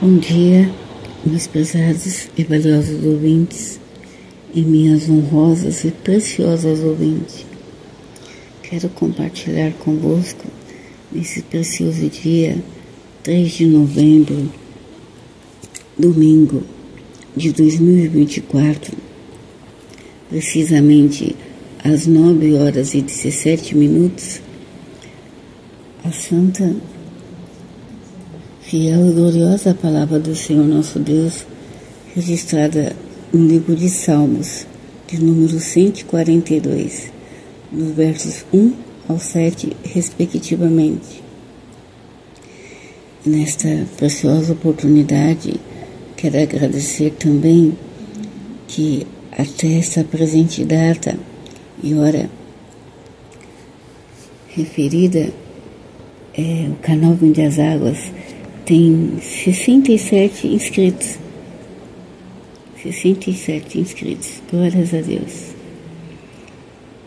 Bom dia, meus prezados e valiosos ouvintes, e minhas honrosas e preciosas ouvintes. Quero compartilhar convosco, nesse precioso dia, 3 de novembro, domingo de 2024, precisamente às 9h17, a santa, fiel e gloriosa palavra do Senhor nosso Deus, registrada no livro de Salmos, de número 142, nos versos 1 ao 7, respectivamente. Nesta preciosa oportunidade, quero agradecer também que até esta presente data e hora referida, o canal Vinho das Águas tem 67 inscritos. 67 inscritos, glórias a Deus.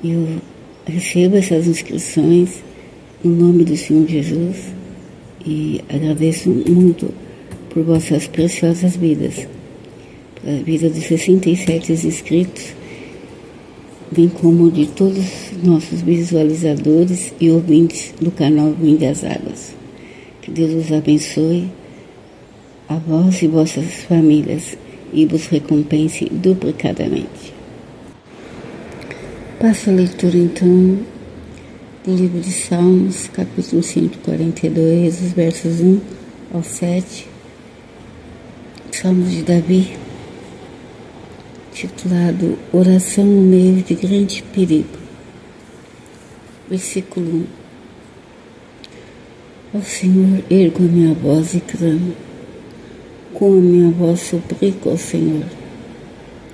Eu recebo essas inscrições no nome do Senhor Jesus e agradeço muito por vossas preciosas vidas, pela vida dos 67 inscritos, bem como de todos os nossos visualizadores e ouvintes do canal Vinho das Águas. Que Deus os abençoe, a vós e vossas famílias, e vos recompense duplicadamente. Passo a leitura, então, do livro de Salmos, capítulo 142, os versos 1 ao 7, Salmos de Davi, titulado Oração no meio de grande perigo. Versículo 1. Ó Senhor, ergo a minha voz e clamo, com a minha voz suplico ao Senhor,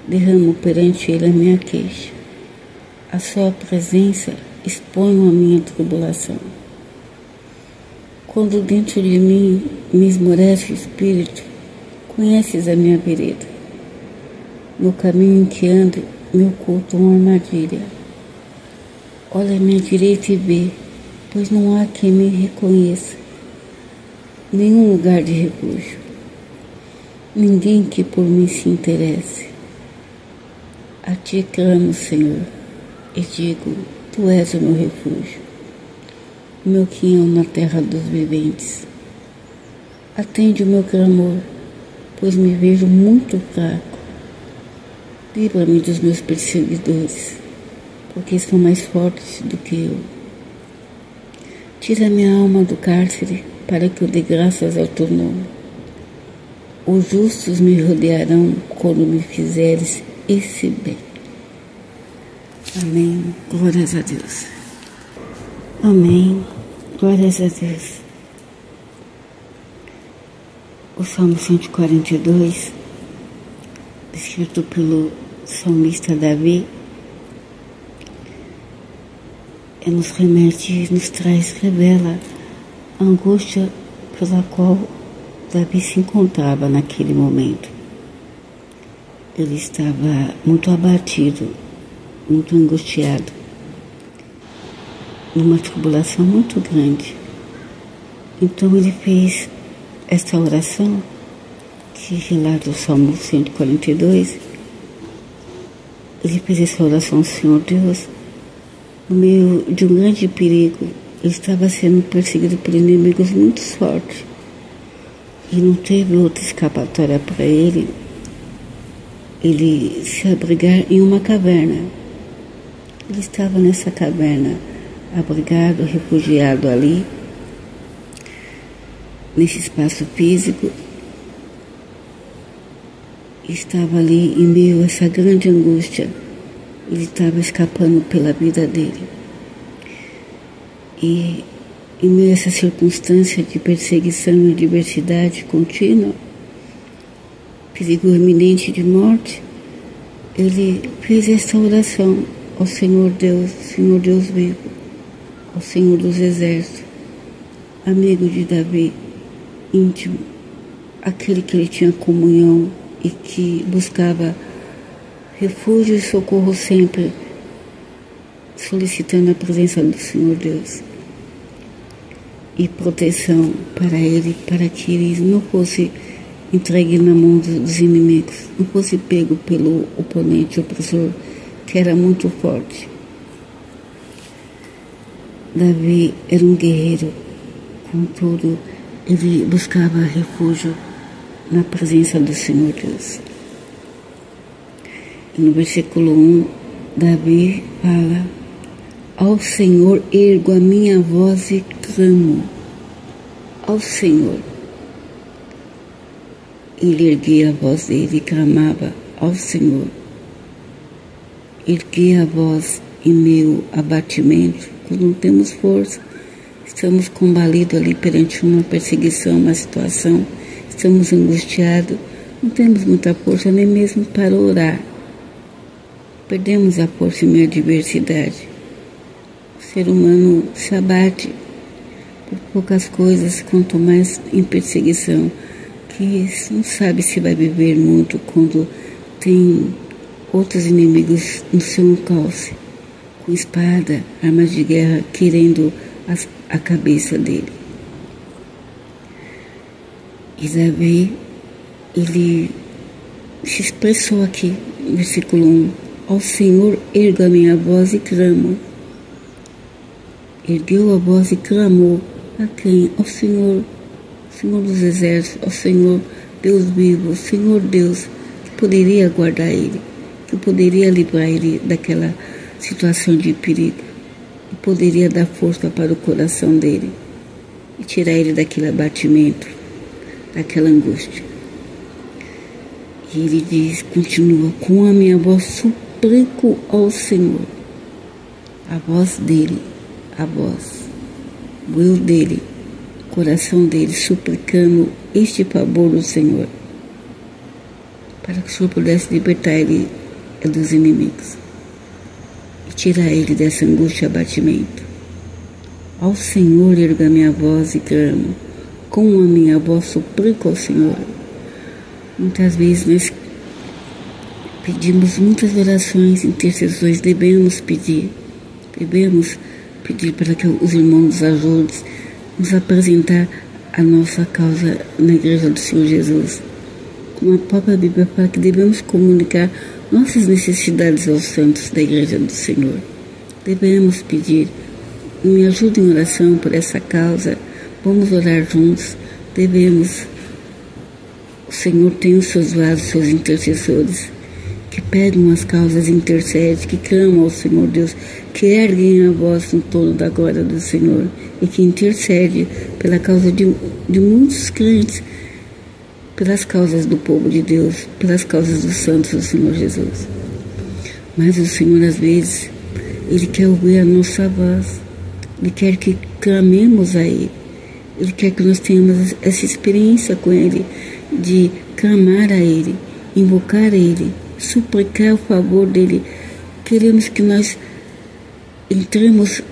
derramo perante Ele a minha queixa, a sua presença exponho a minha tribulação. Quando dentro de mim me esmorece o espírito, conheces a minha vereda. No caminho em que ando, me oculto uma armadilha. Olha à minha direita e vê, pois não há quem me reconheça, nenhum lugar de refúgio, ninguém que por mim se interesse. A ti clamo, Senhor, e digo, tu és o meu refúgio, o meu quinhão na terra dos viventes. Atende o meu clamor, pois me vejo muito fraco. Livra-me dos meus perseguidores, porque são mais fortes do que eu. Tira minha alma do cárcere, para que eu dê graças ao teu nome. Os justos me rodearão quando me fizeres esse bem. Amém. Glórias a Deus. Amém. Glórias a Deus. O Salmo 142, escrito pelo salmista Davi, nos remete, nos traz, revela a angústia pela qual Davi se encontrava naquele momento. Ele estava muito abatido, muito angustiado, numa tribulação muito grande. Então ele fez esta oração que relata o Salmo 142. Ele fez essa oração ao Senhor Deus no meio de um grande perigo. Ele estava sendo perseguido por inimigos muito fortes e não teve outra escapatória para ele se abrigar em uma caverna. Ele estava nessa caverna, abrigado, refugiado ali, nesse espaço físico. Estava ali em meio a essa grande angústia. Ele estava escapando pela vida dele. E em meio a essa circunstância de perseguição e adversidade contínua, perigo iminente de morte, ele fez essa oração ao Senhor Deus vivo, ao Senhor dos exércitos, amigo de Davi, íntimo, aquele que ele tinha comunhão e que buscava refúgio e socorro sempre, solicitando a presença do Senhor Deus. e proteção para ele, para que ele não fosse entregue na mão dos inimigos, não fosse pego pelo oponente opressor, que era muito forte. Davi era um guerreiro, contudo, ele buscava refúgio na presença do Senhor Deus. E no versículo 1, Davi fala: ao Senhor ergo a minha voz e clamo. Ao Senhor. Ele erguia a voz dele e clamava ao Senhor. Erguia a voz em meio abatimento, quando não temos força, estamos combalidos ali perante uma perseguição, uma situação, estamos angustiados, não temos muita força nem mesmo para orar. Perdemos a força em meio à adversidade. O ser humano se abate por poucas coisas, quanto mais em perseguição, que não sabe se vai viver muito quando tem outros inimigos no seu alcance, com espada, armas de guerra, querendo a cabeça dele. E Davi, ele se expressou aqui, no versículo 1, ao Senhor ergo a minha voz e clamo. Ergueu a voz e clamou a quem? Ao Senhor, Senhor dos exércitos, ao Senhor Deus vivo, Senhor Deus, que poderia guardar ele, que poderia livrar ele daquela situação de perigo, que poderia dar força para o coração dele e tirar ele daquele abatimento, daquela angústia. E ele diz, continua, com a minha voz suplico ao Senhor. A voz dele, a voz, o eu dele, o coração dele, suplicando este favor do Senhor, para que o Senhor pudesse libertar ele dos inimigos e tirar ele dessa angústia e abatimento. Ao Senhor erga a minha voz e clamo, com a minha voz suplico ao Senhor. Muitas vezes nós pedimos muitas orações, intercessões, devemos pedir para que os irmãos nos ajudem, nos apresentar a nossa causa na igreja do Senhor Jesus. Como a própria Bíblia fala que devemos comunicar nossas necessidades aos santos da igreja do Senhor. Devemos pedir, me ajude em oração por essa causa, vamos orar juntos, devemos. O Senhor tem os seus vasos, seus intercessores, que pegam as causas, intercedem, que clamam ao Senhor Deus, que erguem a voz no trono da glória do Senhor e que intercede pela causa de muitos crentes, pelas causas do povo de Deus, pelas causas dos santos do Senhor Jesus. Mas o Senhor, às vezes, Ele quer ouvir a nossa voz, Ele quer que clamemos a Ele, Ele quer que nós tenhamos essa experiência com Ele, de clamar a Ele, invocar a Ele, suplicar o favor dEle. Queremos que nós entremos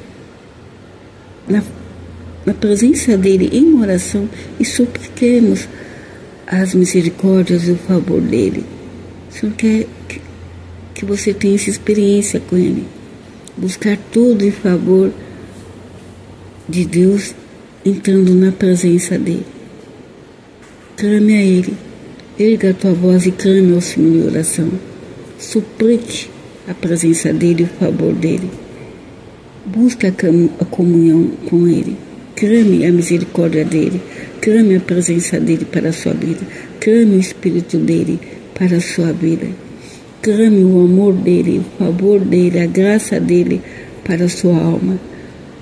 na presença dEle em oração e supliquemos as misericórdias e o favor dEle. O Senhor quer que você tenha essa experiência com Ele, buscar tudo em favor de Deus, entrando na presença dEle. Clame a Ele, erga a tua voz e clame ao Senhor em oração. Suplique a presença dEle e o favor dEle. Busque a comunhão com Ele. Clame a misericórdia dEle. Clame a presença dEle para a sua vida. Clame o Espírito dEle para a sua vida. Clame o amor dEle, o favor dEle, a graça dEle para a sua alma.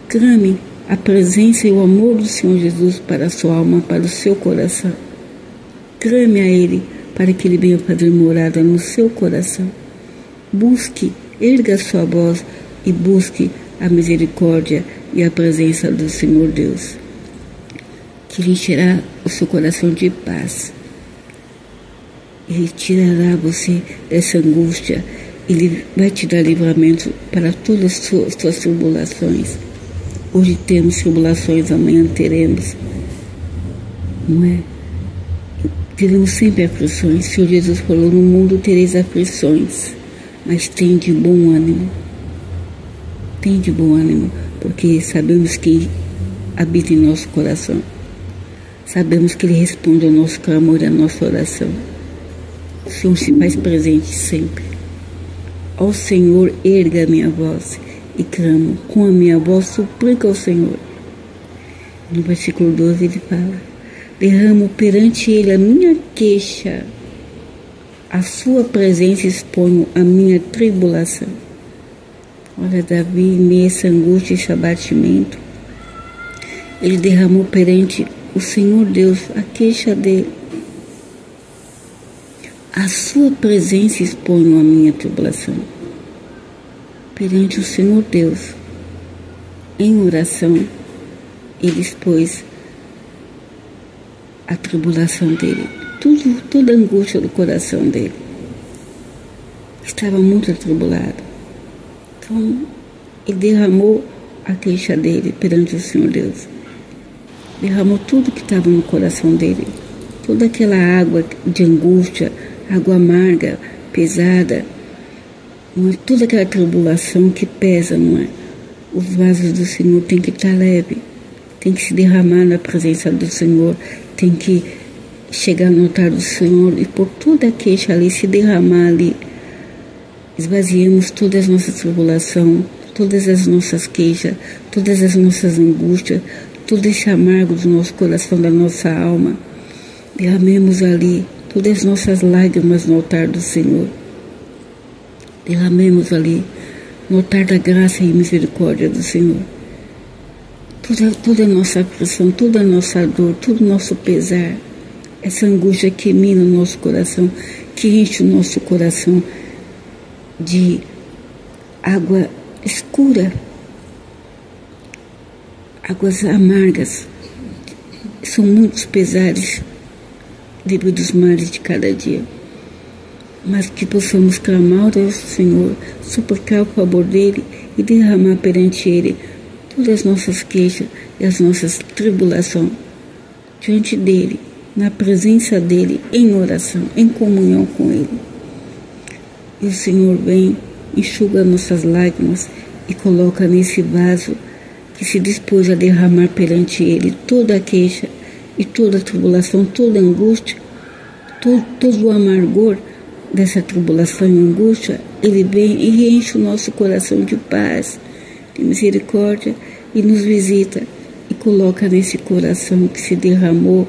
Clame a presença e o amor do Senhor Jesus para a sua alma, para o seu coração. Clame a Ele para que Ele venha fazer morada no seu coração. Busque, erga a sua voz e busque a misericórdia e a presença do Senhor Deus, que Ele encherá o seu coração de paz. Ele tirará você dessa angústia. Ele vai te dar livramento para todas as suas tribulações. Hoje temos tribulações, amanhã teremos. Não é? Teremos sempre aflições. O Senhor Jesus falou, no mundo tereis aflições, mas tem de bom ânimo. Tem de bom ânimo, porque sabemos que habita em nosso coração. Sabemos que Ele responde ao nosso clamor e à nossa oração. O Senhor se faz presente sempre. Ao Senhor erga a minha voz e clamo, com a minha voz suplico ao Senhor. No versículo 12 ele fala, derramo perante Ele a minha queixa, a sua presença exponho a minha tribulação. Olha, Davi, em meio a essa angústia, esse abatimento, ele derramou perante o Senhor Deus a queixa dele. A sua presença exponho a minha tribulação. Perante o Senhor Deus, em oração, ele expôs a tribulação dele, toda a angústia do coração dele. Estava muito atribulado. Então, ele derramou a queixa dele perante o Senhor Deus. Derramou tudo que estava no coração dele, toda aquela água de angústia, água amarga, pesada, não é? Toda aquela tribulação que pesa, não é? Os vasos do Senhor tem que estar leve, tem que se derramar na presença do Senhor, tem que chegar no altar do Senhor e por toda a queixa ali, se derramar ali. Esvaziamos todas as nossas tribulações, todas as nossas queixas, todas as nossas angústias, todo esse amargo do nosso coração, da nossa alma. Derramemos ali todas as nossas lágrimas no altar do Senhor. Derramemos ali no altar da graça e misericórdia do Senhor. Toda a nossa aflição, toda a nossa dor, todo o nosso pesar, essa angústia que mina o nosso coração, que enche o nosso coração de água escura, águas amargas, são muitos pesares devido aos males de cada dia, mas que possamos clamar ao Senhor, suplicar o favor dEle e derramar perante Ele todas as nossas queixas e as nossas tribulações diante dEle, na presença dEle, em oração, em comunhão com Ele. E o Senhor vem, enxuga nossas lágrimas e coloca nesse vaso que se dispôs a derramar perante Ele toda a queixa e toda a tribulação, toda a angústia, todo o amargor dessa tribulação e angústia. Ele vem e enche o nosso coração de paz, de misericórdia e nos visita e coloca nesse coração que se derramou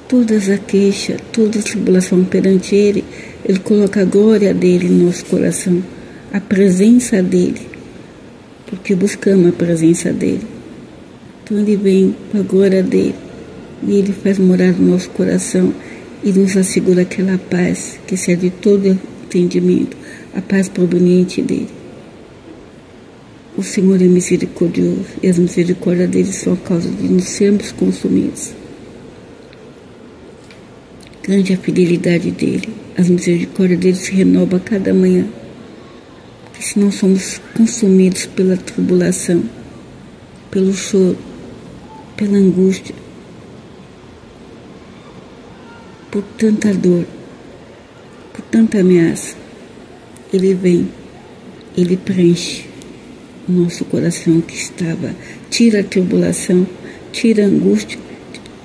todas as queixas, toda a tribulação perante Ele. Ele coloca a glória dEle em nosso coração, a presença dEle, porque buscamos a presença dEle. Então Ele vem com a glória dEle e Ele faz morar no nosso coração e nos assegura aquela paz que excede todo entendimento, a paz proveniente dEle. O Senhor é misericordioso e as misericórdias dEle são a causa de nos sermos consumidos. Grande a fidelidade dEle, as misericórdias dEle se renovam a cada manhã. Porque se não somos consumidos pela tribulação, pelo choro, pela angústia, por tanta dor, por tanta ameaça, Ele vem, Ele preenche o nosso coração que estava, tira a tribulação, tira a angústia,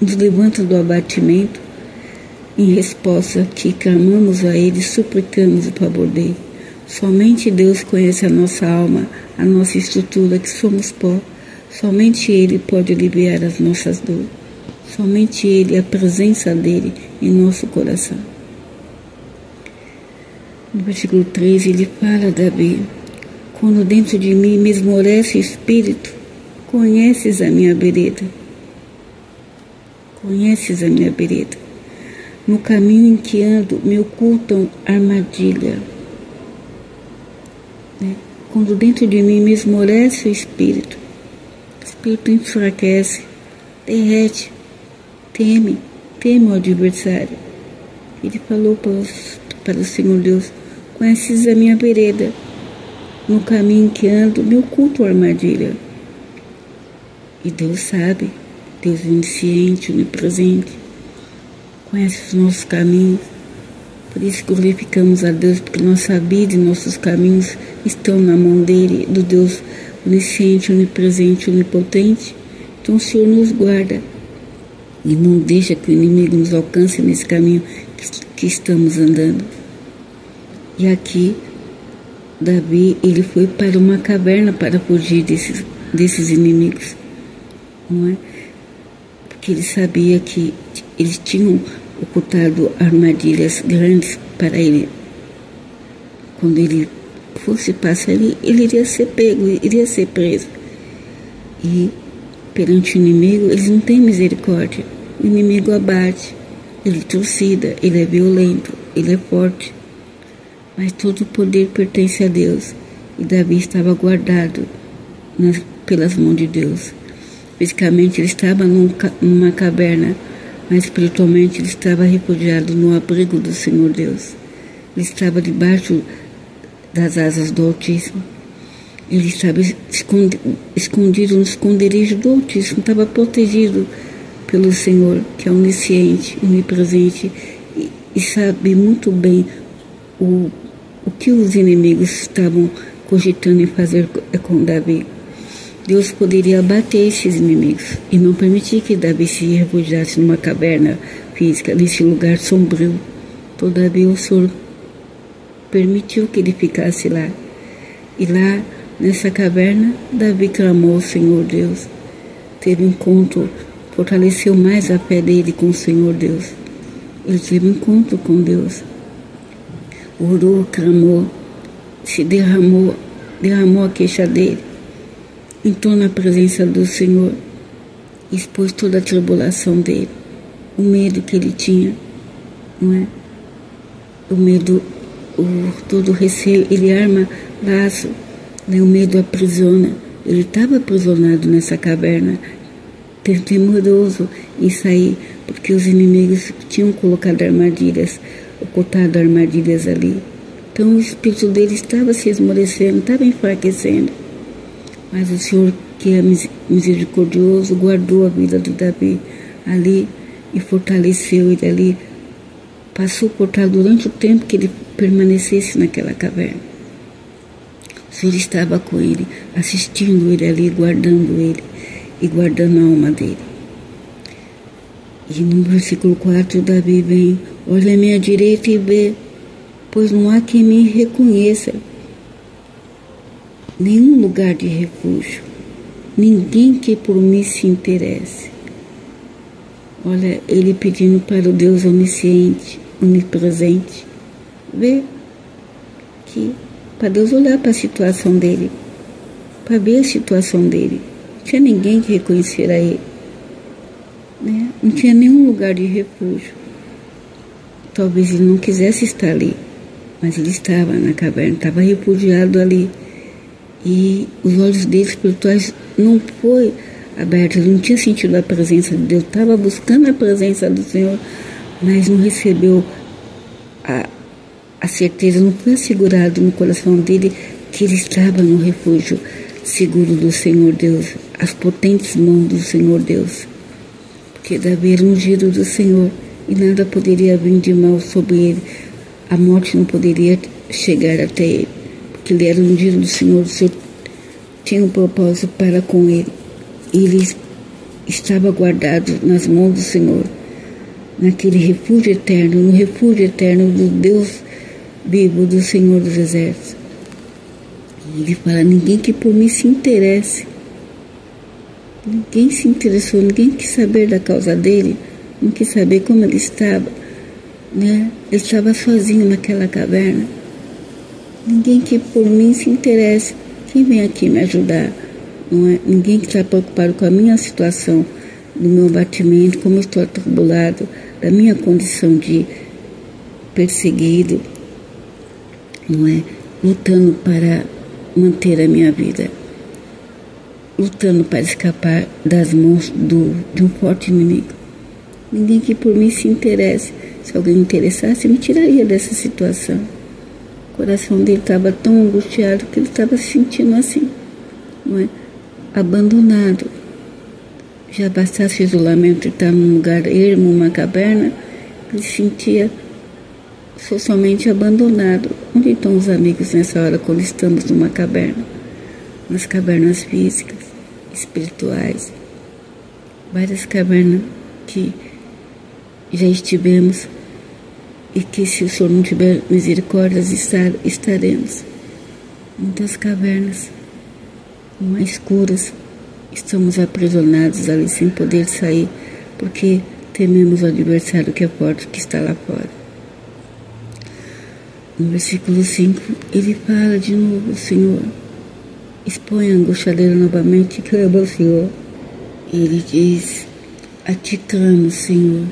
nos levanta do abatimento. Em resposta que clamamos a Ele, suplicamos o favor dEle. Somente Deus conhece a nossa alma, a nossa estrutura, que somos pó. Somente Ele pode aliviar as nossas dores. Somente Ele, a presença dEle em nosso coração. No versículo 13, ele fala, Davi, quando dentro de mim me esmorece o espírito, conheces a minha vereda. Conheces a minha vereda. No caminho em que ando, me ocultam armadilha. Quando dentro de mim me esmorece o espírito enfraquece, derrete, teme o adversário. Ele falou para o Senhor Deus, conheces a minha vereda, no caminho em que ando, me ocultam armadilha. E Deus sabe, Deus é onisciente, onipresente, conhece os nossos caminhos. Por isso glorificamos a Deus, porque nossa vida e nossos caminhos estão na mão dEle, do Deus onisciente, onipresente, onipotente. Então o Senhor nos guarda e não deixa que o inimigo nos alcance nesse caminho que estamos andando. E aqui, Davi, ele foi para uma caverna para fugir desses inimigos, não é? Porque ele sabia que eles tinham ocultado armadilhas grandes para ele. Quando ele fosse passar ali, ele iria ser pego, iria ser preso. E perante o inimigo, eles não têm misericórdia. O inimigo abate, ele trucida, ele é violento, ele é forte. Mas todo o poder pertence a Deus. E Davi estava guardado pelas mãos de Deus. Fisicamente ele estava numa caverna, mas espiritualmente ele estava refugiado no abrigo do Senhor Deus. Ele estava debaixo das asas do Altíssimo. Ele estava escondido no esconderijo do Altíssimo, estava protegido pelo Senhor, que é onisciente, onipresente, e sabe muito bem o que os inimigos estavam cogitando em fazer com Davi. Deus poderia abater esses inimigos e não permitir que Davi se refugiasse numa caverna física, nesse lugar sombrio. Todavia o Senhor permitiu que ele ficasse lá. E lá, nessa caverna, Davi clamou ao Senhor Deus. Teve um encontro, fortaleceu mais a fé dele com o Senhor Deus. Ele teve um encontro com Deus. Orou, clamou, se derramou a queixa dele. Entrou na presença do Senhor, expôs toda a tribulação dele, o medo que ele tinha, não é? O medo, todo o receio, ele arma laço, né? O medo aprisiona. Ele estava aprisionado nessa caverna, temeroso em sair, porque os inimigos tinham colocado armadilhas, ocultado armadilhas ali. Então o espírito dele estava se esmorecendo, estava enfraquecendo. Mas o Senhor, que é misericordioso, guardou a vida de Davi ali e fortaleceu ele ali. Passou por trás durante o tempo que ele permanecesse naquela caverna. O Senhor estava com ele, assistindo ele ali, guardando ele e guardando a alma dele. E no versículo 4, Davi vem: olha à minha direita e vê, pois não há quem me reconheça. Nenhum lugar de refúgio, ninguém que por mim se interesse. Olha, ele pedindo para o Deus onisciente, onipresente, ver que, para Deus olhar para a situação dele, para ver a situação dele. Não tinha ninguém que reconhecera ele, né? Não tinha nenhum lugar de refúgio. Talvez ele não quisesse estar ali, mas ele estava na caverna, estava refugiado ali. E os olhos dele espirituais não foi abertos, ele não tinha sentido a presença de Deus, estava buscando a presença do Senhor, mas não recebeu a certeza, não foi assegurado no coração dele que ele estava no refúgio seguro do Senhor Deus, as potentes mãos do Senhor Deus, porque Davi era ungido do Senhor e nada poderia vir de mal sobre ele, a morte não poderia chegar até ele. Ele era ungido do Senhor, o Senhor tinha um propósito para com ele. Ele estava guardado nas mãos do Senhor, naquele refúgio eterno, no refúgio eterno do Deus vivo, do Senhor dos Exércitos. E ele fala: ninguém que por mim se interesse. Ninguém se interessou, ninguém quis saber da causa dele, não quis saber como ele estava, né? Ele estava sozinho naquela caverna. Ninguém que por mim se interesse. Quem vem aqui me ajudar? Não é? Ninguém que está preocupado com a minha situação, do meu abatimento, como eu estou atribulado, da minha condição de perseguido, não é? Lutando para manter a minha vida, lutando para escapar das mãos de um forte inimigo. Ninguém que por mim se interesse. Se alguém me interessasse, me tiraria dessa situação. O coração dele estava tão angustiado que ele estava se sentindo assim, não é? Abandonado. Já bastasse o isolamento de estar num lugar ermo, uma caverna, ele se sentia socialmente abandonado. Onde estão os amigos nessa hora quando estamos numa caverna? Nas cavernas físicas, espirituais, várias cavernas que já estivemos e que, se o Senhor não tiver misericórdia, estaremos. Muitas cavernas mais escuras, estamos aprisionados ali sem poder sair, porque tememos o adversário que é forte, que está lá fora. No versículo 5, ele fala de novo: Senhor, expõe a angustiadeira novamente, clama ao Senhor. Ele diz: a ti clamo, Senhor,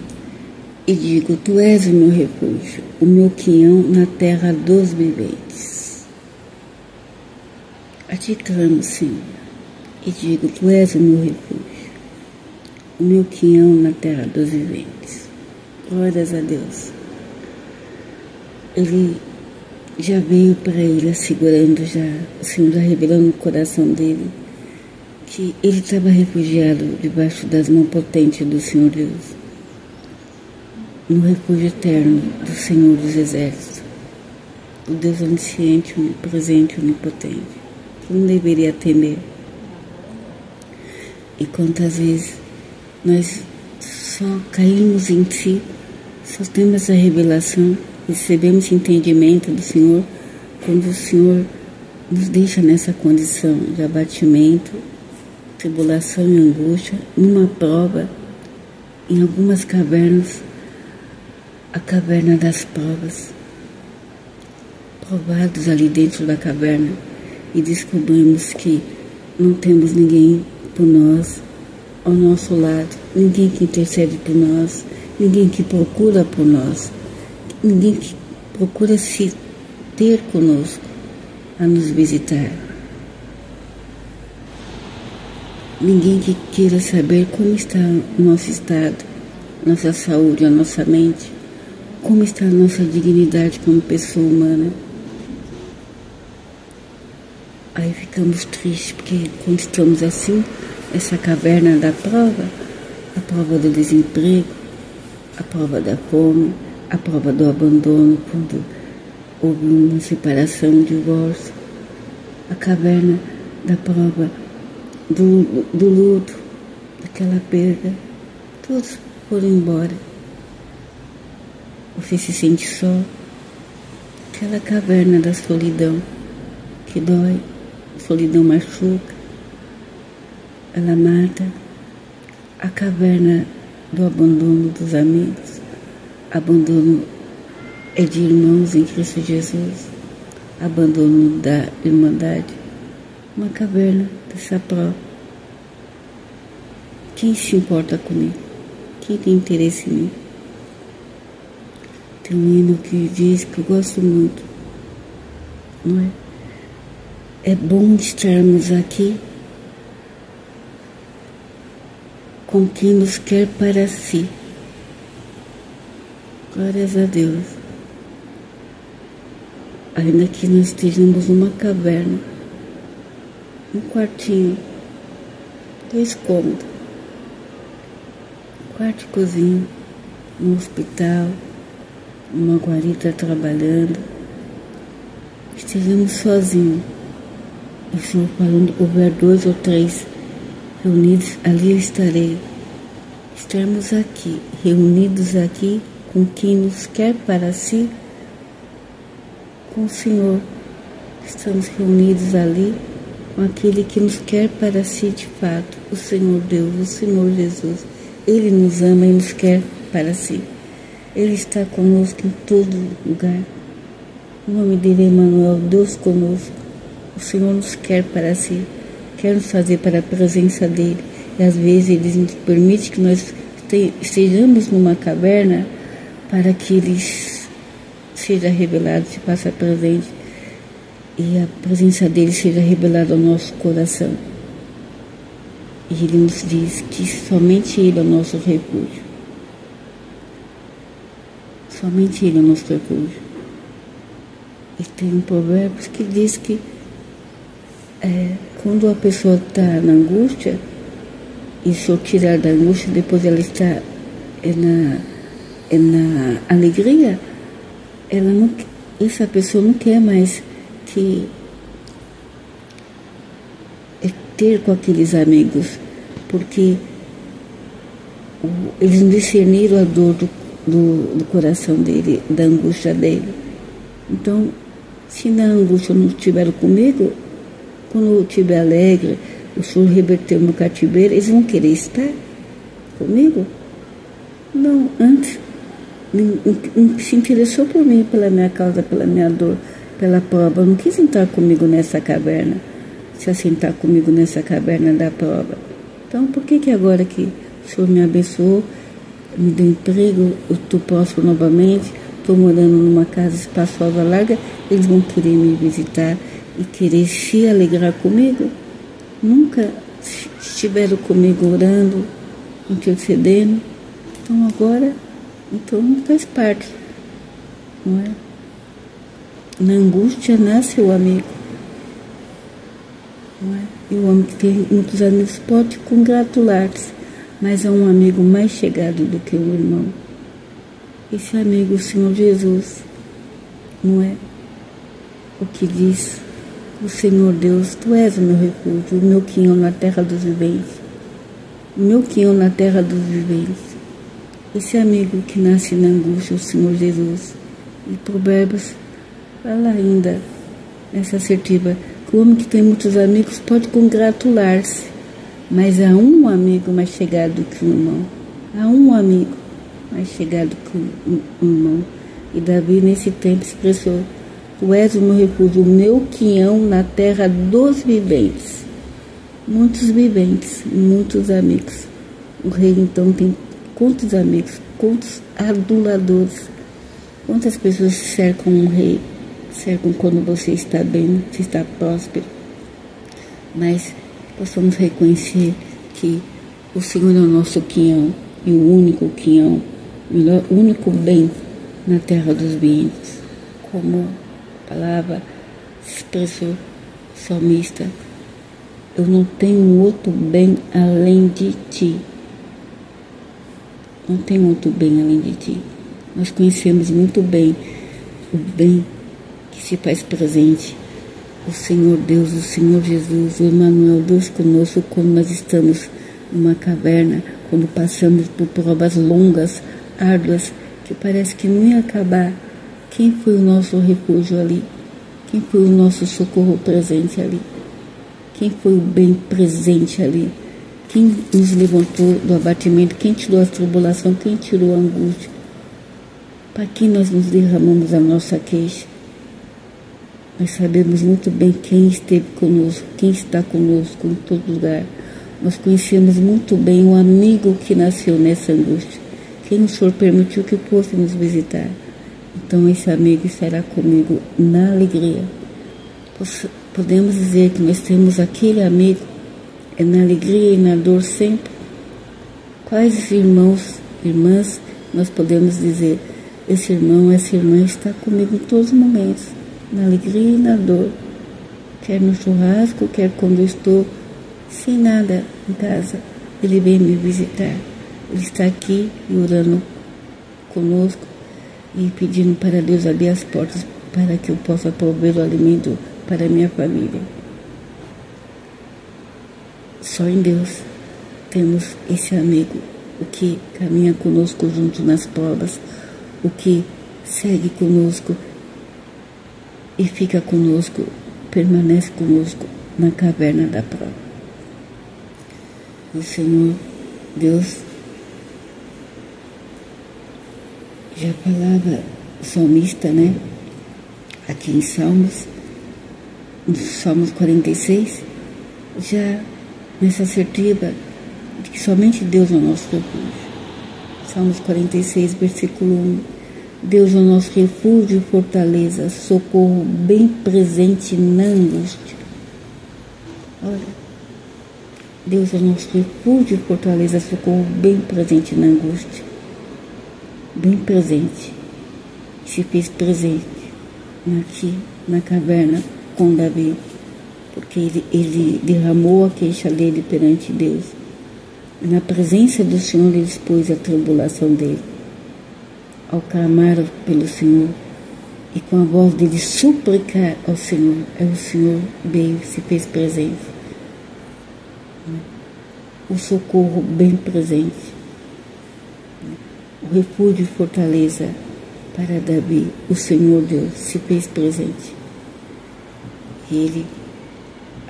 e digo: tu és o meu refúgio, o meu quinhão na terra dos viventes. A ti clamo, Senhor, e digo: tu és o meu refúgio, o meu quinhão na terra dos viventes. Glórias a Deus. Ele já veio para ele assegurando, o Senhor já revelando no coração dele que ele estava refugiado debaixo das mãos potentes do Senhor Deus, no refúgio eterno do Senhor dos Exércitos, o Deus onisciente, onipresente, onipotente, que não deveria temer. E quantas vezes nós só caímos em si, só temos essa revelação, recebemos entendimento do Senhor, quando o Senhor nos deixa nessa condição de abatimento, tribulação e angústia, numa prova, em algumas cavernas, a caverna das provas, provados ali dentro da caverna, e descobrimos que não temos ninguém por nós, ao nosso lado, ninguém que intercede por nós, ninguém que procura por nós, ninguém que procura se ter conosco, a nos visitar. Ninguém que queira saber como está o nosso estado, nossa saúde, a nossa mente, como está a nossa dignidade como pessoa humana. Aí ficamos tristes, porque quando estamos assim, essa caverna da prova, a prova do desemprego, a prova da fome, a prova do abandono, quando houve uma separação, um divórcio, a caverna da prova do luto, daquela perda, todos foram embora. Você se sente só, aquela caverna da solidão que dói, a solidão machuca, ela mata, a caverna do abandono dos amigos, abandono é de irmãos em Cristo Jesus, abandono da irmandade, uma caverna dessa prova. Quem se importa comigo? Quem tem interesse em mim? Tem um hino que diz, que eu gosto muito, não é? É bom estarmos aqui com quem nos quer para si. Glórias a Deus. Ainda que nós estejamos numa caverna, um quartinho, 2 cômodos, quarto e cozinha, no hospital, numa guarita trabalhando, estejamos sozinhos. O Senhor falando: houver 2 ou 3 reunidos, ali eu estarei. Estarmos aqui, reunidos aqui, com quem nos quer para si, com o Senhor. Estamos reunidos ali com aquele que nos quer para si de fato, o Senhor Deus, o Senhor Jesus. Ele nos ama e nos quer para si. Ele está conosco em todo lugar. O nome dele é Emmanuel, Deus conosco. O Senhor nos quer para si, quer nos fazer para a presença dele. E às vezes ele nos permite que nós estejamos numa caverna para que ele seja revelado, se faça presente, e a presença dele seja revelada ao nosso coração. E ele nos diz que somente ele é o nosso refúgio. Somente ele é o nosso refúgio. E tem um provérbio que diz que quando a pessoa está na angústia, e se eu tirar da angústia, depois ela está na alegria, essa pessoa não quer mais ter com aqueles amigos, porque eles não discerniram a dor do coração dele, da angústia dele. Então, se na angústia não estiveram comigo, quando eu estiver alegre, o Senhor reverteu meu cativeiro, eles vão querer estar comigo? Não, antes, não se interessou por mim, pela minha causa, pela minha dor, pela prova. Não quis entrar comigo nessa caverna, se assentar comigo nessa caverna da prova. Então, por que agora que o Senhor me abençoou, me deu emprego, eu estou próximo novamente, estou morando numa casa espaçosa, larga, eles vão querer me visitar e querer se alegrar comigo? Nunca estiveram comigo orando, intercedendo. Então agora, não faz parte, não é? Na angústia nasce o amigo, não é? E o homem que tem muitos amigos pode congratular-se, mas é um amigo mais chegado do que um irmão. Esse amigo, o Senhor Jesus, não é? O que diz o Senhor Deus: Tu és o meu refúgio, o meu quinhão na terra dos viventes. O meu quinhão na terra dos viventes. Esse amigo que nasce na angústia, o Senhor Jesus. E Provérbios fala ainda nessa assertiva que o homem que tem muitos amigos pode congratular-se, mas há um amigo mais chegado que um irmão. Há um amigo mais chegado que um irmão. E Davi nesse tempo expressou: Tu és o meu refúgio, o meu quinhão na terra dos viventes. Muitos viventes, muitos amigos. O rei então tem quantos amigos, quantos aduladores, quantas pessoas cercam um rei, cercam quando você está bem, você está próspero. Mas possamos reconhecer que o Senhor é o nosso quinhão, e o único quinhão, o único bem na terra dos viventes. Como a palavra expressou, salmista: eu não tenho outro bem além de ti. Não tem outro bem além de ti. Nós conhecemos muito bem o bem que se faz presente. O Senhor Deus, o Senhor Jesus, o Emmanuel, Deus conosco, quando nós estamos numa caverna, quando passamos por provas longas, árduas, que parece que não ia acabar. Quem foi o nosso refúgio ali? Quem foi o nosso socorro presente ali? Quem foi o bem presente ali? Quem nos levantou do abatimento? Quem tirou a tribulação? Quem tirou a angústia? Para quem nós nos derramamos a nossa queixa? Nós sabemos muito bem quem esteve conosco, quem está conosco em todo lugar. Nós conhecemos muito bem o amigo que nasceu nessa angústia, quem o Senhor permitiu que fosse nos visitar. Então esse amigo estará comigo na alegria. Podemos dizer que nós temos aquele amigo, é na alegria e na dor sempre. Quais irmãos, irmãs, nós podemos dizer: esse irmão, essa irmã está comigo em todos os momentos, na alegria e na dor, quer no churrasco, quer quando eu estou sem nada em casa, ele vem me visitar. Ele está aqui orando conosco e pedindo para Deus abrir as portas para que eu possa prover o alimento para a minha família. Só em Deus temos esse amigo, o que caminha conosco junto nas provas, o que segue conosco e fica conosco, permanece conosco na caverna da prova. O Senhor Deus já falava, o salmista, né? Aqui em Salmos 46, já nessa assertiva de que somente Deus é o nosso refúgio. Salmos 46, versículo 1. Deus é o nosso refúgio e fortaleza, socorro bem presente na angústia. Olha, Deus é o nosso refúgio e fortaleza, socorro bem presente na angústia. Bem presente. Se fez presente aqui na caverna com Davi, porque ele derramou a queixa dele perante Deus. E na presença do Senhor ele expôs a tribulação dele. Ao clamar pelo Senhor e com a voz dele suplicar ao Senhor, o Senhor veio, se fez presente. O socorro bem presente. O refúgio e fortaleza para Davi, o Senhor Deus se fez presente. Ele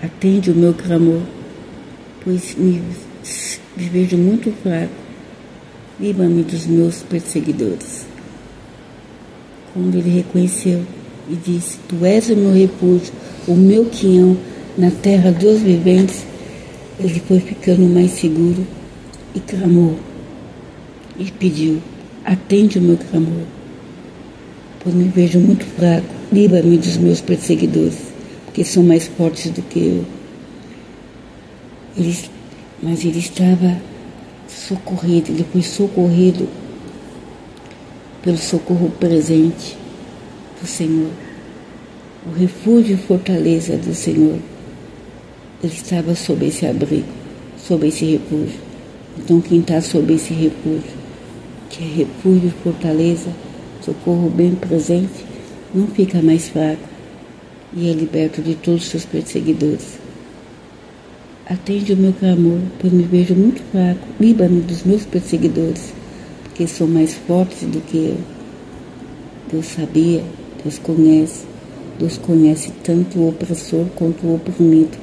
atende o meu clamor, pois me vejo muito fraco. Livra-me dos meus perseguidores. Quando ele reconheceu e disse: Tu és o meu refúgio, o meu quinhão na terra dos viventes, ele foi ficando mais seguro e clamou e pediu: Atende o meu clamor, pois me vejo muito fraco. Livra-me dos meus perseguidores, porque são mais fortes do que eu. Mas ele estava socorrido, ele foi socorrido pelo socorro presente do Senhor, o refúgio e fortaleza do Senhor. Ele estava sob esse abrigo, sob esse refúgio. Então quem está sob esse refúgio, que é refúgio e fortaleza, socorro bem presente, não fica mais fraco e é liberto de todos os seus perseguidores. Atende o meu clamor, pois me vejo muito fraco. Livra-me dos meus perseguidores, porque são mais fortes do que eu. Deus sabia, Deus conhece tanto o opressor quanto o oprimido.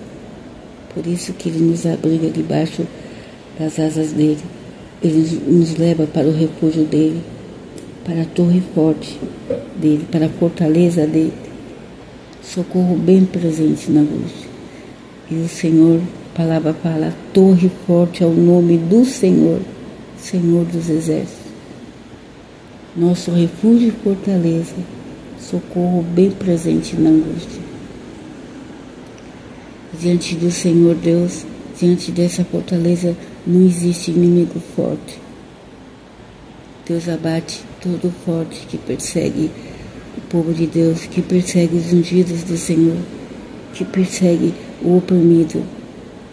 Por isso que Ele nos abriga debaixo das asas dEle. Ele nos leva para o refúgio dEle, para a torre forte dEle, para a fortaleza dEle. Socorro bem presente na angústia. E o Senhor, a palavra fala, torre forte é o nome do Senhor, Senhor dos exércitos. Nosso refúgio e fortaleza, socorro bem presente na angústia. Diante do Senhor Deus, diante dessa fortaleza, não existe inimigo forte. Deus abate todo forte que persegue o povo de Deus, que persegue os ungidos do Senhor, que persegue o oprimido,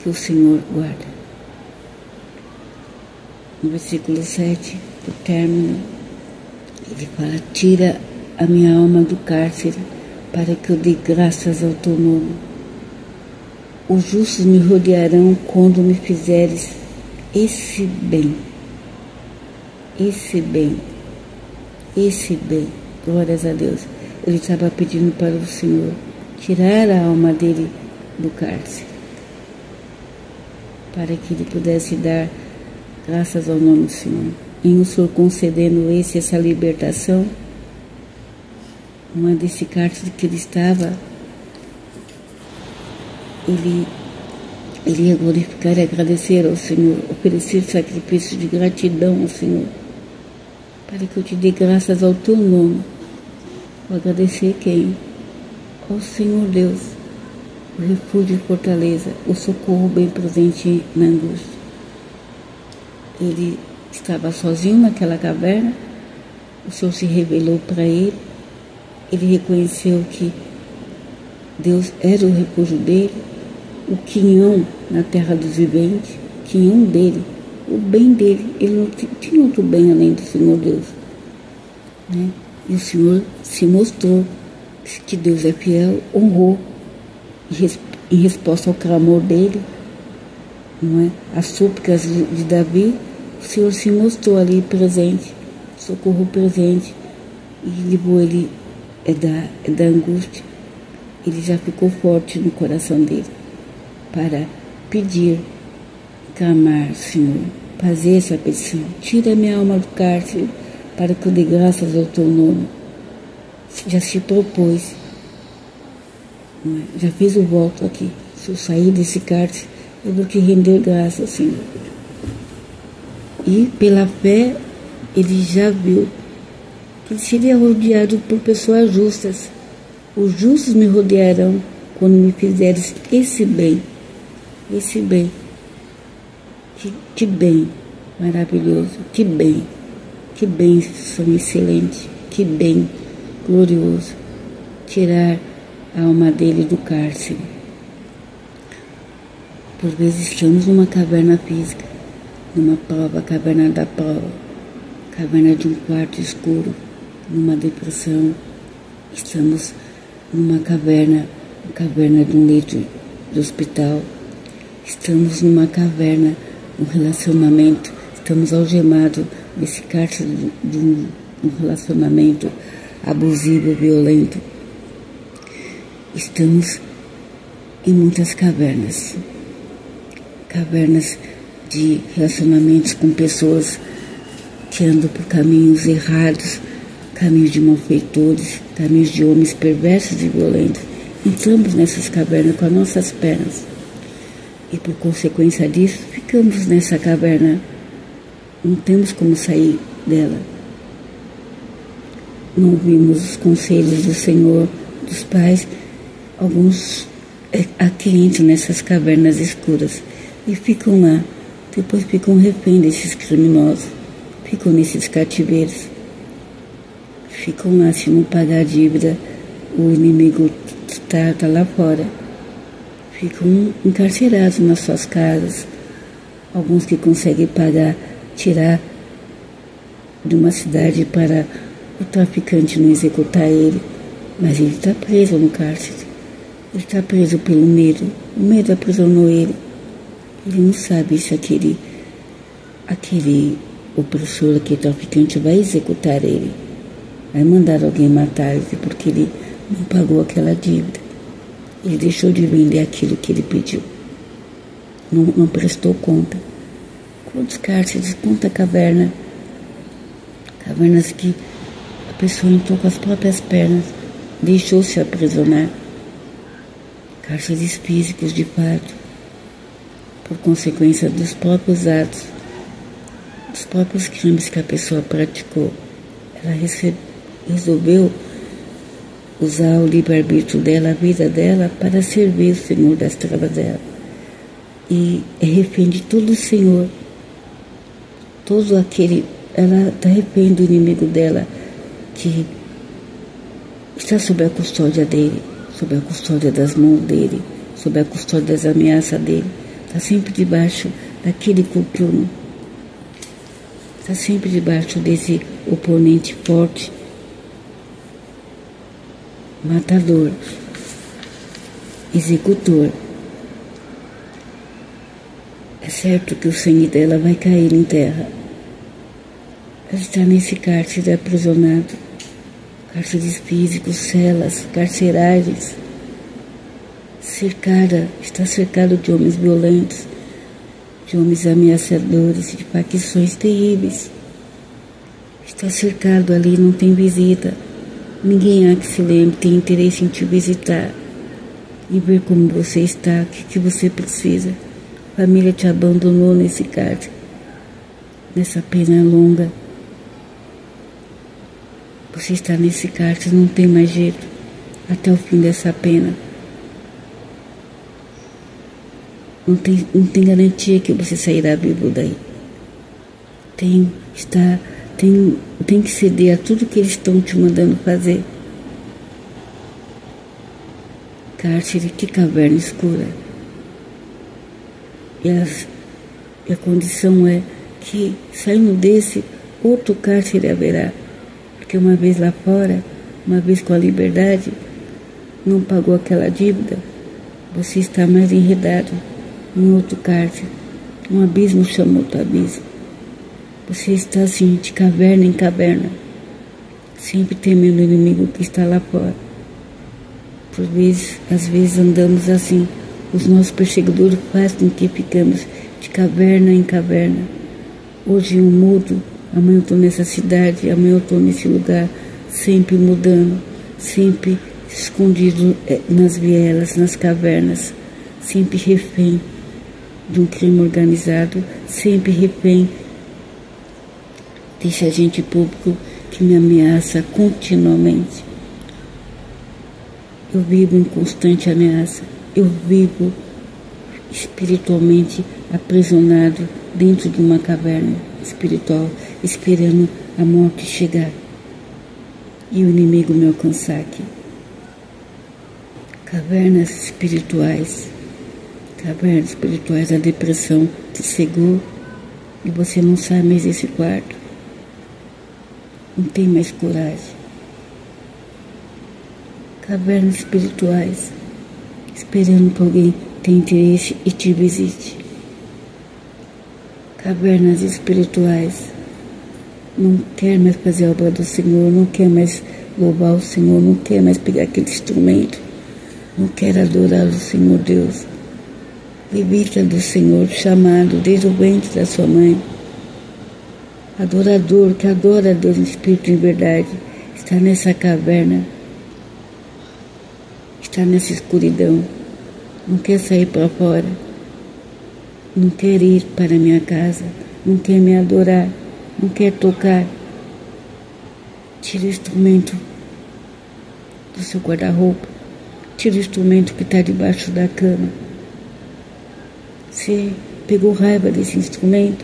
que o Senhor guarda. No versículo 7, do término, ele fala: tira a minha alma do cárcere, para que eu dê graças ao teu nome. Os justos me rodearão quando me fizeres esse bem. Esse bem. Esse bem. Glórias a Deus. Ele estava pedindo para o Senhor tirar a alma dele do cárcere, para que ele pudesse dar graças ao nome do Senhor. Em o Senhor concedendo essa libertação, uma desse cárcere que ele estava, ele ia glorificar e agradecer ao Senhor, oferecer sacrifício de gratidão ao Senhor, para que eu te dê graças ao teu nome. Vou agradecer quem? Ao Senhor Deus, o refúgio e fortaleza, o socorro bem presente na angústia. Ele estava sozinho naquela caverna, o Senhor se revelou para ele, ele reconheceu que Deus era o refúgio dele, o quinhão na terra dos viventes, o quinhão dele, o bem dele. Ele não tinha outro bem além do Senhor Deus, né? E o Senhor se mostrou que Deus é fiel, honrou em resposta ao clamor dele, não é? As súplicas de Davi. O Senhor se mostrou ali presente, socorro presente, e livrou ele da angústia. Ele já ficou forte no coração dele para pedir, clamar, Senhor, fazer essa petição. Tira minha alma do cárcere, para que eu dê graças ao teu nome. Já se propôs, não é? Já fez o voto aqui. Se eu sair desse cárcere, eu vou te render graças, Senhor. E pela fé, ele já viu que ele seria rodeado por pessoas justas. Os justos me rodearão quando me fizeres esse bem. Esse bem. Que bem maravilhoso. Que bênção excelente. Que bem glorioso. Tirar a alma dele do cárcere. Por vezes estamos numa caverna física, numa prova, caverna da prova, caverna de um quarto escuro, numa depressão. Estamos numa caverna de um leito de hospital. Estamos numa caverna, um relacionamento. Estamos algemados nesse cárcere de um relacionamento abusivo, violento. Estamos em muitas cavernas. Cavernas de relacionamentos com pessoas que andam por caminhos errados, caminhos de malfeitores, caminhos de homens perversos e violentos. Entramos nessas cavernas com as nossas pernas. E por consequência disso, ficamos nessa caverna. Não temos como sair dela. Não ouvimos os conselhos do Senhor, dos pais. Alguns aqui entram nessas cavernas escuras e ficam lá. Depois ficam refém desses criminosos. Ficam nesses cativeiros. Ficam lá, se não pagar a dívida, o inimigo está lá fora. Ficam encarcerados nas suas casas. Alguns que conseguem pagar, tirar de uma cidade para o traficante não executar ele, mas ele está preso no cárcere. Ele está preso pelo medo. O medo aprisionou ele. Ele não sabe se aquele opressor, aquele traficante vai executar ele. Vai mandar alguém matar ele porque ele não pagou aquela dívida. Ele deixou de vender aquilo que ele pediu. Não prestou conta. Quantos cárceres, quanta caverna. Cavernas que a pessoa entrou com as próprias pernas, deixou-se aprisionar. Cárceres físicos de fato, por consequência dos próprios atos, dos próprios crimes que a pessoa praticou. Ela resolveu usar o livre-arbítrio dela, a vida dela, para servir o Senhor das trevas dela. E é refém de todo o Senhor. Ela está refém do inimigo dela, que está sob a custódia dele, sob a custódia das mãos dele, sob a custódia das ameaças dele. Está sempre debaixo daquele culpino. Está sempre debaixo desse oponente forte, matador, executor. É certo que o sangue dela vai cair em terra. Ela está nesse cárcere aprisionado, cárceres físicos, celas, carceragens, está cercado de homens violentos, de homens ameaçadores, de facções terríveis. Está cercado ali, não tem visita. Ninguém há que se lembre, tem interesse em te visitar, em ver como você está, o que você precisa. A família te abandonou nesse cárcere, nessa pena longa. Você está nesse cárcere, não tem mais jeito, até o fim dessa pena. Não tem garantia que você sairá vivo daí. Tem que ceder a tudo que eles estão te mandando fazer. Cárcere, que caverna escura. E a condição é que, saindo desse, outro cárcere haverá. Porque uma vez lá fora, uma vez com a liberdade, não pagou aquela dívida, você está mais enredado em outro cárcere. Um abismo chama outro abismo. Você está assim, de caverna em caverna, sempre temendo o inimigo que está lá fora. Às vezes andamos assim. Os nossos perseguidores fazem com que ficamos de caverna em caverna. Hoje eu mudo, amanhã eu estou nessa cidade, amanhã eu estou nesse lugar, sempre mudando, sempre escondido nas vielas, nas cavernas, sempre refém de um crime organizado, sempre refém desse agente público que me ameaça continuamente. Eu vivo em constante ameaça. Eu vivo espiritualmente aprisionado dentro de uma caverna espiritual, esperando a morte chegar e o inimigo me alcançar aqui. Cavernas espirituais, a depressão te cegou e você não sai mais desse quarto. Não tem mais coragem. Cavernas espirituais, esperando que alguém tenha interesse e te visite. Cavernas espirituais, não quer mais fazer a obra do Senhor, não quer mais louvar o Senhor, não quer mais pegar aquele instrumento, não quer adorar o Senhor Deus. Levita do Senhor, chamado desde o ventre da sua mãe. Adorador, que adora a Deus em espírito e em verdade, está nessa caverna, está nessa escuridão, não quer sair para fora, não quer ir para a minha casa, não quer me adorar, não quer tocar. Tira o instrumento do seu guarda-roupa, tira o instrumento que está debaixo da cama. Você pegou raiva desse instrumento,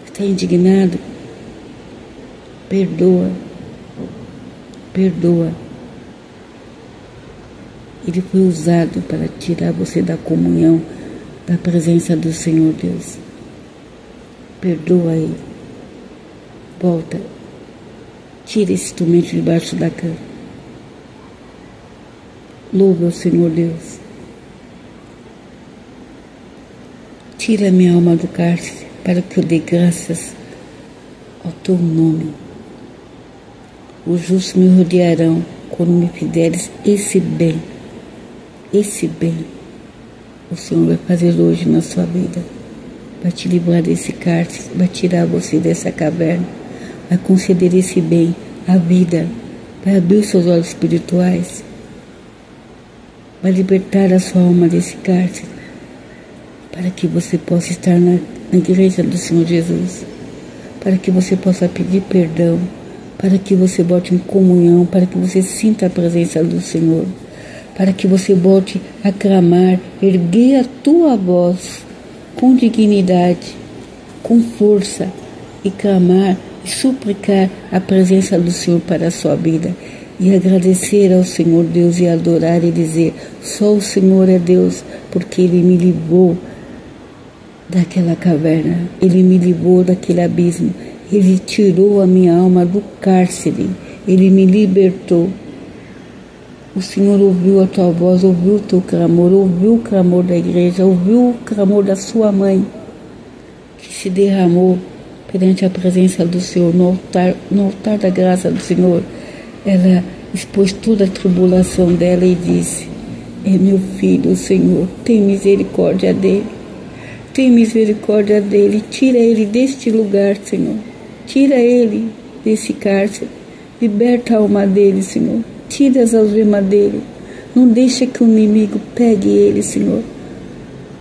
está indignado, perdoa, perdoa. Ele foi usado para tirar você da comunhão, da presença do Senhor Deus. Perdoa ele. Volta. Tira esse instrumento debaixo da cama. Louva o Senhor Deus. Tira minha alma do cárcere, para que eu dê graças ao teu nome. Os justos me rodearão quando me fizeres esse bem. Esse bem o Senhor vai fazer hoje na sua vida. Vai te livrar desse cárcere, vai tirar você dessa caverna, vai conceder esse bem, a vida, vai abrir os seus olhos espirituais, vai libertar a sua alma desse cárcere, para que você possa estar na igreja do Senhor Jesus, para que você possa pedir perdão, para que você volte em comunhão, para que você sinta a presença do Senhor, para que você volte a clamar, erguer a tua voz com dignidade, com força, e clamar e suplicar a presença do Senhor para a sua vida, e agradecer ao Senhor Deus e adorar e dizer: só o Senhor é Deus, porque Ele me livrou daquela caverna, Ele me livrou daquele abismo, Ele tirou a minha alma do cárcere, Ele me libertou. O Senhor ouviu a tua voz, ouviu o teu clamor, ouviu o clamor da igreja, ouviu o clamor da sua mãe, que se derramou perante a presença do Senhor, no altar da graça do Senhor. Ela expôs toda a tribulação dela e disse: é meu filho, Senhor, tem misericórdia dele. Tem misericórdia dele, tira ele deste lugar, Senhor. Tira ele desse cárcere, liberta a alma dele, Senhor. Tira as algemas dele, não deixa que o inimigo pegue ele, Senhor.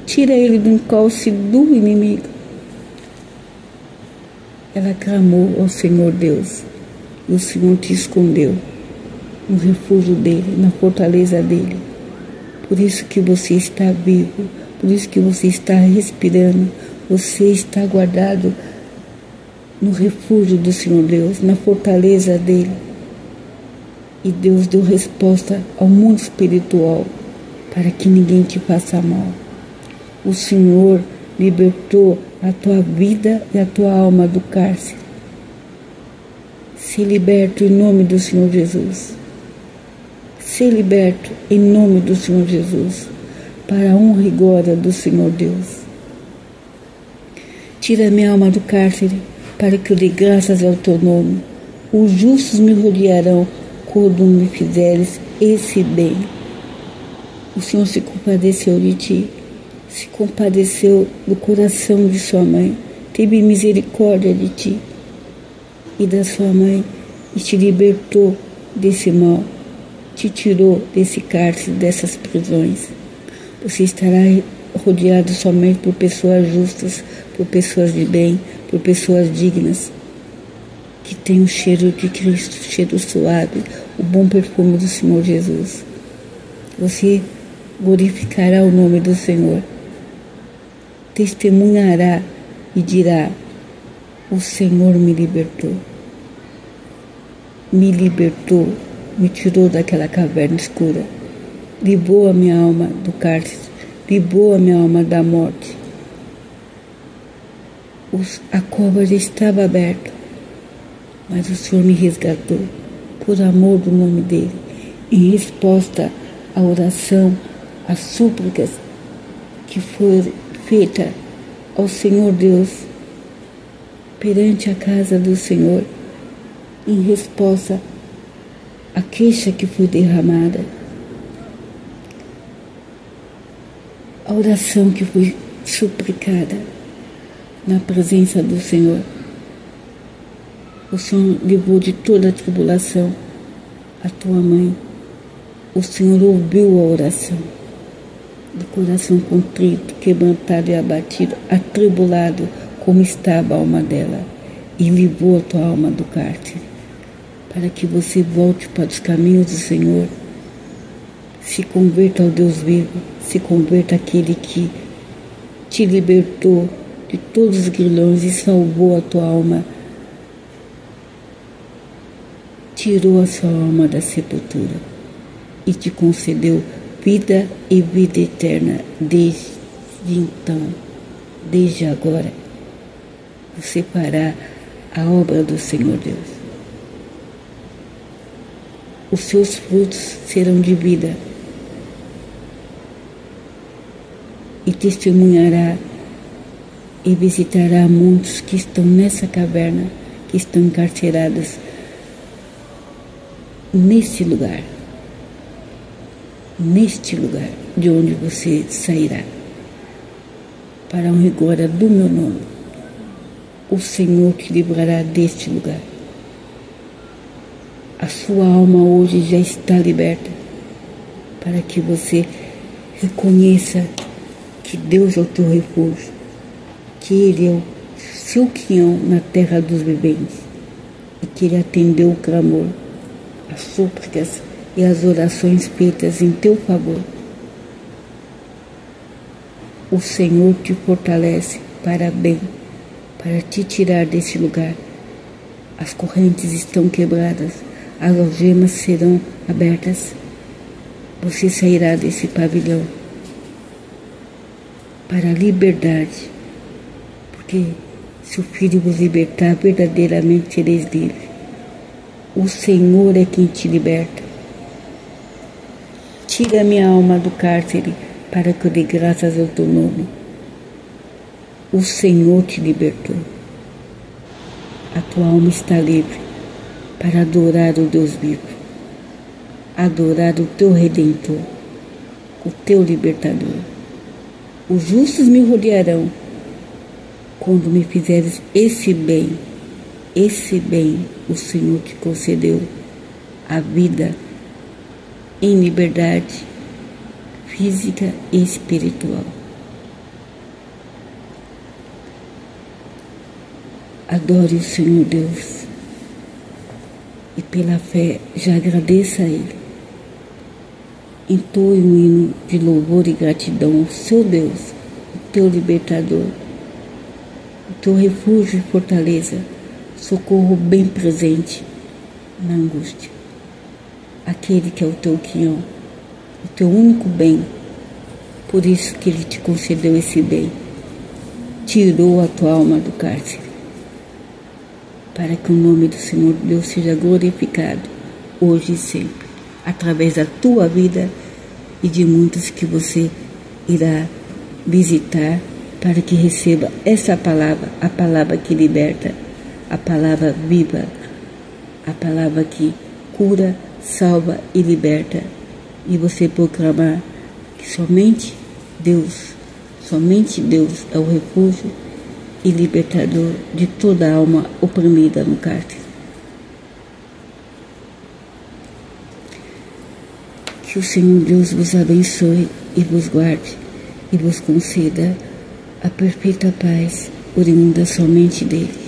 Tira ele do encalço do inimigo. Ela clamou ao Senhor Deus, e o Senhor te escondeu no refúgio dele, na fortaleza dele. Por isso que você está vivo, por isso que você está respirando, você está guardado no refúgio do Senhor Deus, na fortaleza dele. E Deus deu resposta ao mundo espiritual para que ninguém te faça mal. O Senhor libertou a tua vida e a tua alma do cárcere. Se liberto em nome do Senhor Jesus. Se liberto em nome do Senhor Jesus, para a honra e glória do Senhor Deus. Tira minha alma do cárcere, para que eu dê graças ao teu nome. Os justos me rodearão quando me fizeres esse bem. O Senhor se compadeceu de ti, se compadeceu do coração de sua mãe, teve misericórdia de ti e da sua mãe, e te libertou desse mal, te tirou desse cárcere, dessas prisões. Você estará rodeado somente por pessoas justas, por pessoas de bem, por pessoas dignas, que têm o cheiro de Cristo, o cheiro suave, o bom perfume do Senhor Jesus. Você glorificará o nome do Senhor, testemunhará e dirá: o Senhor me libertou, me tirou daquela caverna escura, livrou a minha alma do cárcere, livrou a minha alma da morte. A cova já estava aberta, mas o Senhor me resgatou por amor do nome dele, em resposta à oração, às súplicas que foi feita ao Senhor Deus. perante a casa do Senhor, em resposta à queixa que foi derramada, a oração que foi suplicada na presença do Senhor. O Senhor livrou de toda a tribulação a tua mãe. O Senhor ouviu a oração do coração contrito, quebrantado e abatido, atribulado como estava a alma dela, e livrou a tua alma do cárcere, para que você volte para os caminhos do Senhor, se converta ao Deus vivo, se converta àquele que te libertou de todos os grilhões e salvou a tua alma, tirou a sua alma da sepultura e te concedeu vida e vida eterna desde então, desde agora. Você fará a obra do Senhor Deus. Os seus frutos serão de vida e testemunhará e visitará muitos que estão nessa caverna, que estão encarcerados neste lugar de onde você sairá, para a honra e glória do meu nome. O Senhor te livrará deste lugar. A sua alma hoje já está liberta, para que você reconheça que Deus é o teu refúgio, que Ele é o seu quinhão na terra dos viventes, e que Ele atendeu o clamor, as súplicas e as orações feitas em teu favor. O Senhor te fortalece para bem, para te tirar desse lugar. As correntes estão quebradas, as algemas serão abertas. Você sairá desse pavilhão para a liberdade, porque se o Filho vos libertar, verdadeiramente sereis livres. O Senhor é quem te liberta. Tira minha alma do cárcere, para que eu dê graças ao teu nome. O Senhor te libertou. A tua alma está livre para adorar o Deus vivo, adorar o teu Redentor, o teu Libertador. Os justos me rodearão quando me fizeres esse bem. Esse bem o Senhor te concedeu, a vida em liberdade física e espiritual. Adore o Senhor Deus e pela fé já agradeça a Ele. Entoe um hino de louvor e gratidão ao seu Deus, o teu libertador, o teu refúgio e fortaleza, socorro bem presente na angústia. Aquele que é o teu quinhão, o teu único bem. Por isso que Ele te concedeu esse bem. Tirou a tua alma do cárcere, para que o nome do Senhor Deus seja glorificado, hoje e sempre, através da tua vida e de muitos que você irá visitar, para que receba essa palavra, a palavra que liberta, a palavra viva, a palavra que cura, salva e liberta, e você proclamar que somente Deus é o refúgio e libertador de toda alma oprimida no cárcere. Que o Senhor Deus vos abençoe e vos guarde e vos conceda a perfeita paz oriunda somente dele.